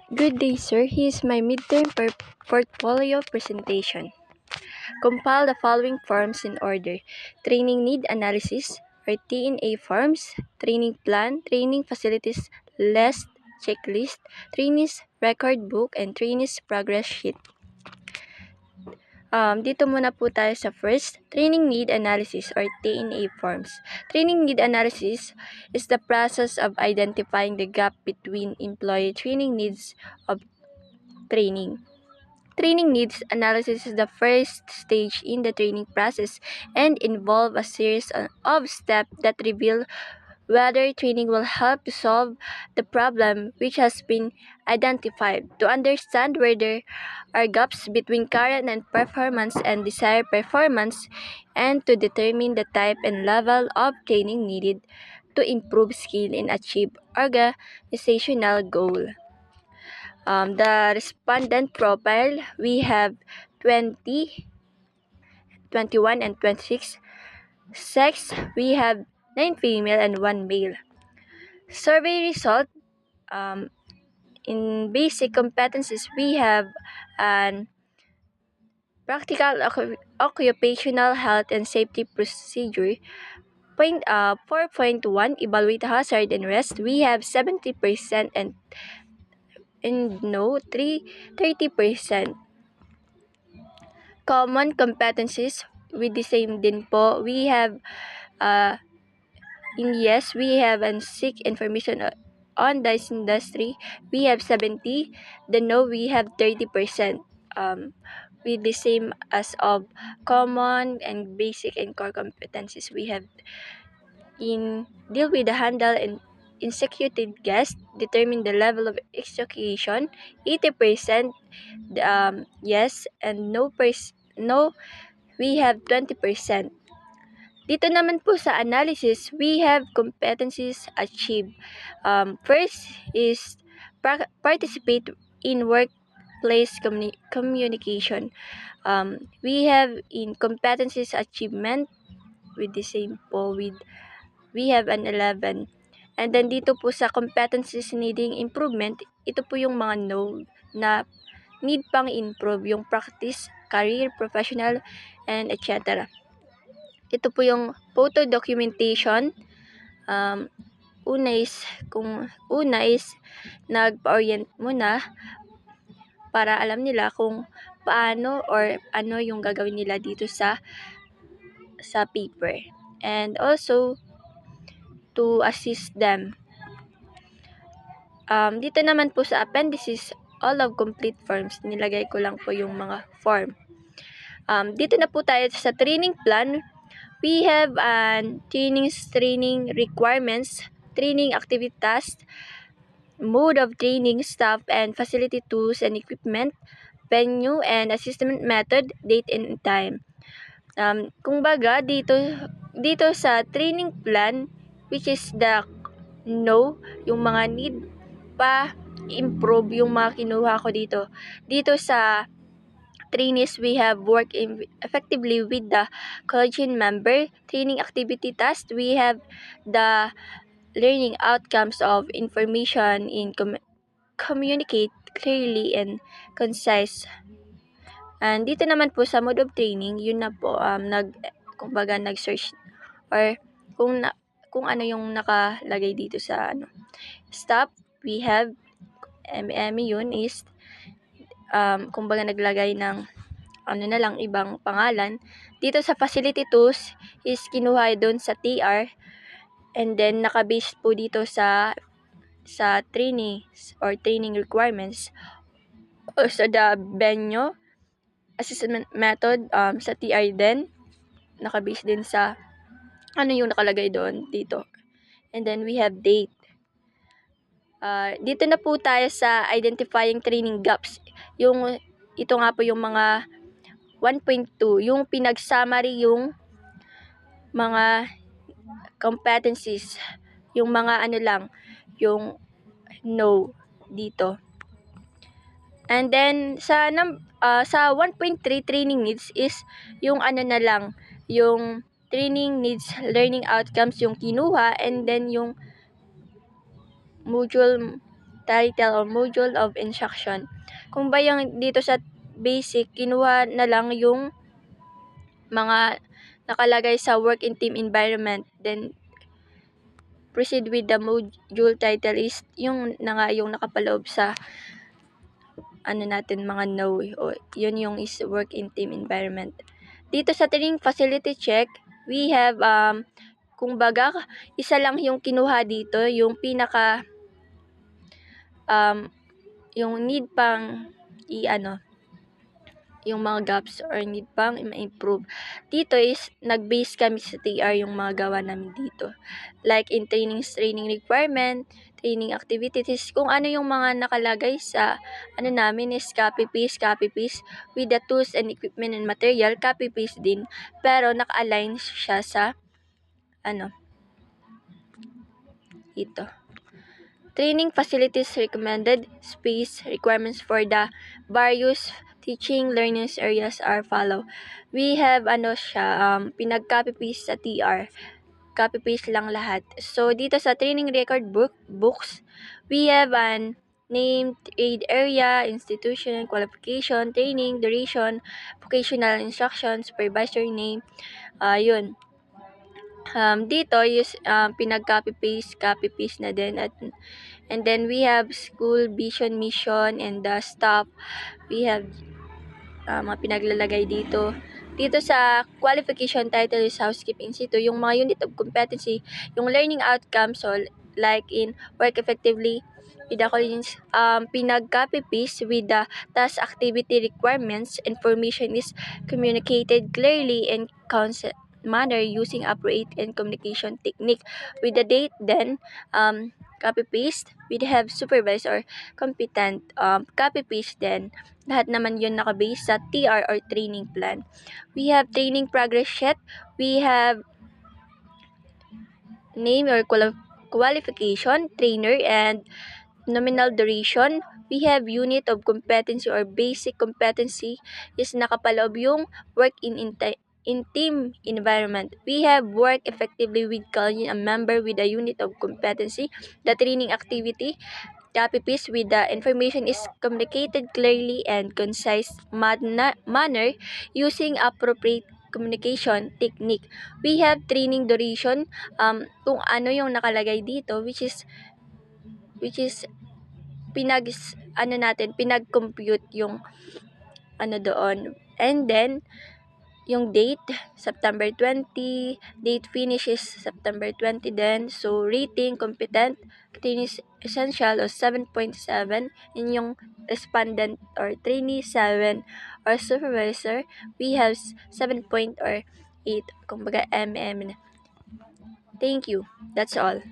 Good day, sir. Here's my midterm portfolio presentation. Compile the following forms in order: training need analysis or TNA forms, training plan, training facilities list, checklist, trainees record book, and trainees progress sheet. Dito muna po tayo sa first, training need analysis or TNA forms. Training need analysis is the process of identifying the gap between employee training needs of training. Training needs analysis is the first stage in the training process and involve a series of steps that reveal whether training will help to solve the problem which has been identified. To understand where there are gaps between current and performance and desired performance, and to determine the type and level of training needed to improve skill and achieve organizational goal. The respondent profile, we have 20, 21, and 26. Sex, we have 9 female and 1 male. Survey result, in basic competencies, we have an practical occupational health and safety procedure. 4.1, evaluate hazard and risk, we have 70% and no 30%. Common competencies with the same din po. We have in yes, we have and seek information on this industry. We have 70. The no, we have 30%. With the same as of common and basic and core competencies, we have in deal with the handle and executed guest, determine the level of execution, 80%, yes, and no, we have 20%. Dito naman po sa analysis, we have competencies achieved. First is participate in workplace communication. We have in competencies achievement with the same po with we have an 11. And then dito po sa competencies needing improvement, ito po yung mga no na need pang improve, yung practice, career, professional, and etc. Ito po yung photo documentation. Una is nagpa-orient muna para alam nila kung paano or ano yung gagawin nila dito sa paper. And also to assist them. Dito naman po sa appendices, all of complete forms, nilagay ko lang po yung mga form. Dito na po tayo sa training plan. We have training requirements, training activity tasks, mode of training, staff and facility tools and equipment, venue and assessment method, date and time. Kung baga, dito sa training plan, which is the no, yung mga need pa improve yung mga kinuha ko dito. Dito sa trainees, we have worked effectively with the collegiate member. Training activity task, we have the learning outcomes of information in communicate clearly and concise. And dito naman po sa mode of training, yun na po nag-search or kung ano yung nakalagay dito sa stop, we have yun is kumbaga naglagay ng na lang ibang pangalan. Dito sa facility tools is kinuha doon sa TR, and then nakabase po dito sa trainees or training requirements. Also the venue assessment method sa TR din nakabase din sa ano yung nakalagay doon dito. And then we have date. Dito na po tayo sa identifying training gaps. Ito nga po yung mga 1.2, yung pinag-summary yung mga competencies, yung mga yung no dito. And then sa 1.3 training needs is yung yung training needs learning outcomes yung kinuha, and then yung module title or module of instruction. Kung ba yung dito sa basic, kinuha na lang yung mga nakalagay sa work in team environment. Then, proceed with the module title is yung yung nakapaloob sa natin mga know. O, yun yung is work in team environment. Dito sa training facility check, we have kung baga isa lang yung kinuha dito, yung pinaka yung need pang yung mga gaps or need pang ma-improve. Dito is nag-base kami sa TR yung mga gawa namin dito. Like in training requirement, training activities, kung ano yung mga nakalagay sa namin is copy paste with the tools and equipment and material, copy paste din, pero naka-align siya sa ito. Training facilities recommended space requirements for the various teaching learning areas are follow. We have pinag-copy paste sa TR. Copy paste lang lahat. So dito sa training record books, we have an name, aid area, institution, qualification, training, duration, vocational instruction, supervisory name, yun. Dito is pinag-copy paste na din and then we have school vision, mission, and the staff. We have mga pinaglalagay dito. Dito sa qualification title is housekeeping institute, yung mga unit of competency, yung learning outcomes, so like in work effectively with the colleagues, pinag-copy paste with the task activity requirements. Information is communicated clearly and consistent manner using appropriate and communication technique. With the date, then copy paste, we have supervised or competent, copy paste then lahat naman yun nakabase sa TR or training plan. We have training progress sheet, we have name or qualification, trainer, and nominal duration. We have unit of competency or basic competency is nakapaloob yung work in team environment. We have work effectively with colleague, a member with a unit of competency. The training activity, copy paste with the information is communicated clearly and concise manner using appropriate communication technique. We have training duration, kung ano yung nakalagay dito, which is pinag-compute yung doon. And then yung date, September 20, date finish is September 20 then. So rating, competent, training essential o 7.7, in yung respondent or trainee 7 or supervisor, we have 7.8, kumbaga MM. Thank you. That's all.